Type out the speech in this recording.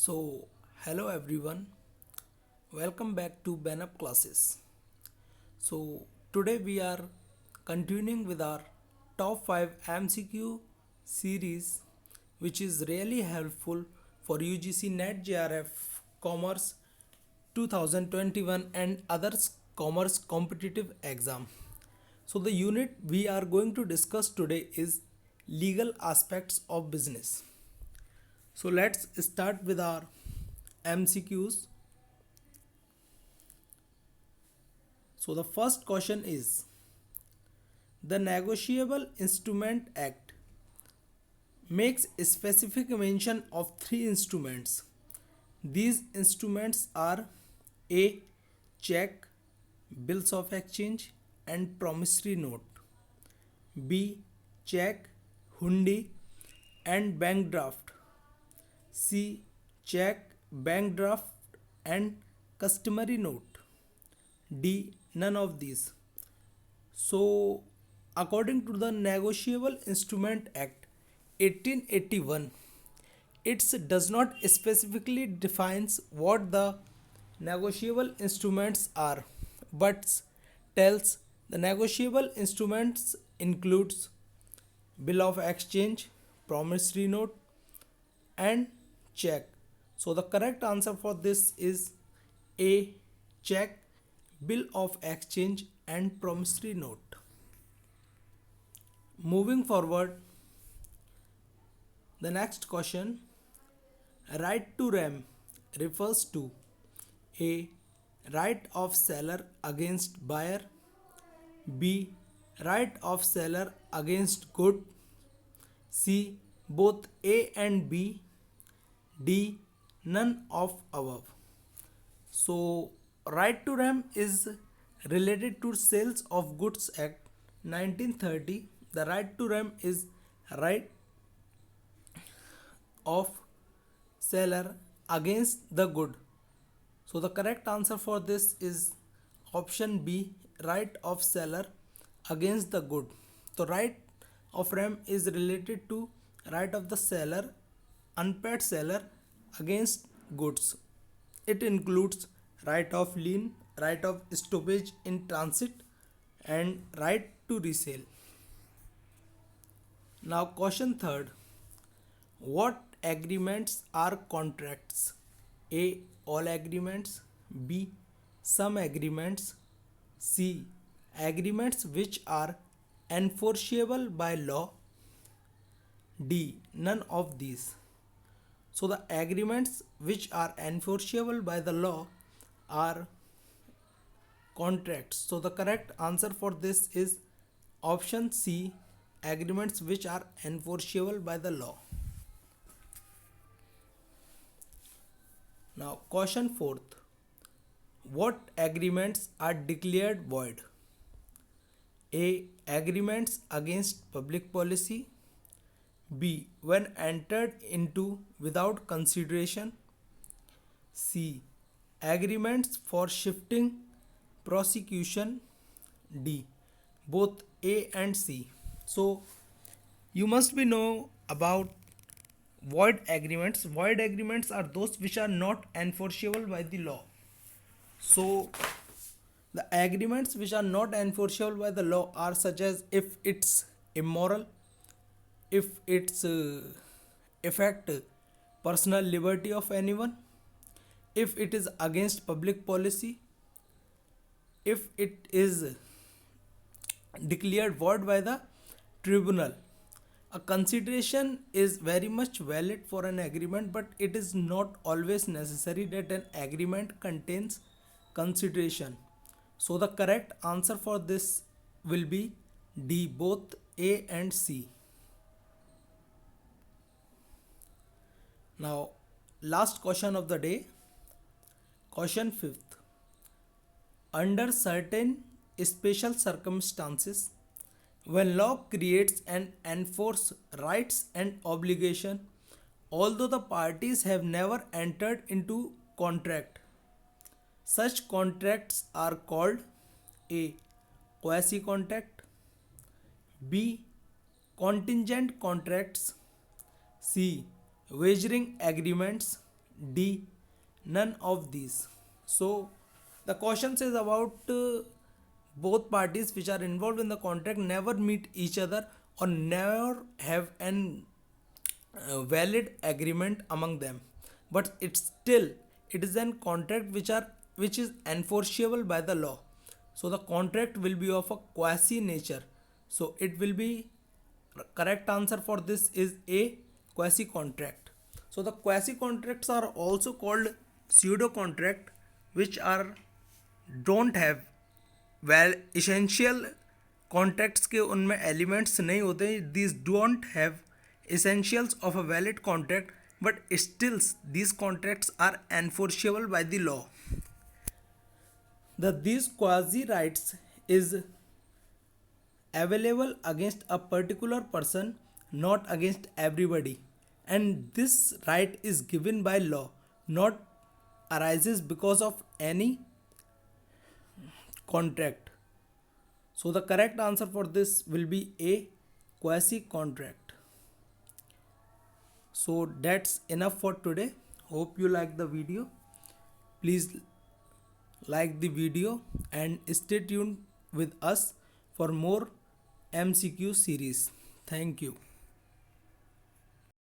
So, hello everyone, welcome back to BANUP classes. So, today we are continuing with our top 5 MCQ series, which is really helpful for UGC NET JRF Commerce 2021 and others commerce competitive exam. So, the unit we are going to discuss today is legal aspects of business. So let's start with our MCQs. So the first question is, the Negotiable Instrument Act makes specific mention of three instruments. These instruments are A. Check, bills of exchange and promissory note. B. Check, hundi and bank draft. C. Check, bank draft and customary note. D. None of these. So, according to the Negotiable Instrument Act 1881, it does not specifically defines what the negotiable instruments are, but tells the negotiable instruments includes bill of exchange, promissory note, and check. So the correct answer for this is A. Check, bill of exchange and promissory note. Moving forward, the next question, right to rem refers to A. Right of seller against buyer, B. Right of seller against good, C. Both A and B, D. None of above. So, right to rem is related to Sales of Goods Act 1930. The right to rem is right of seller against the good. So, the correct answer for this is option B, right of seller against the good. So, right of rem is related to right of the seller, unpaid seller against goods. It includes right of lien, right of stoppage in transit, and right to resale. Now, question third, what agreements are contracts? A. All agreements. B. Some agreements. C. Agreements which are enforceable by law. D. None of these. So the agreements which are enforceable by the law are contracts. So the correct answer for this is option C, agreements which are enforceable by the law. Now question fourth, what agreements are declared void? A. Agreements against public policy. B. When entered into without consideration. C. Agreements for shifting prosecution. D. Both A and C. So you must be know about void agreements. Void agreements are those which are not enforceable by the law. So the agreements which are not enforceable by the law are such as if it's immoral, if it's affect personal liberty of anyone, if it is against public policy, if it is declared void by the tribunal. A consideration is very much valid for an agreement, but it is not always necessary that an agreement contains consideration. So the correct answer for this will be D, both A and C. Now, last question of the day, question fifth. Under certain special circumstances, when law creates and enforces rights and obligation, although the parties have never entered into contract, such contracts are called A. Quasi contract, B. Contingent contracts, C. Wagering agreements, D. None of these. So the question says about both parties which are involved in the contract never meet each other or never have an valid agreement among them, but it is an contract which is enforceable by the law. So the contract will be of a quasi nature. So it will be correct answer for this is a quasi contract. So the quasi contracts are also called pseudo contract, which are don't have well essential contracts के उनमें elements नहीं होते. This don't have essentials of a valid contract, but still these contracts are enforceable by the law. These quasi rights is available against a particular person, not against everybody, and this right is given by law, not arises because of any contract. So the correct answer for this will be a quasi contract. So that's enough for today. Hope you like the video. Please like the video and stay tuned with us for more MCQ series. Thank you.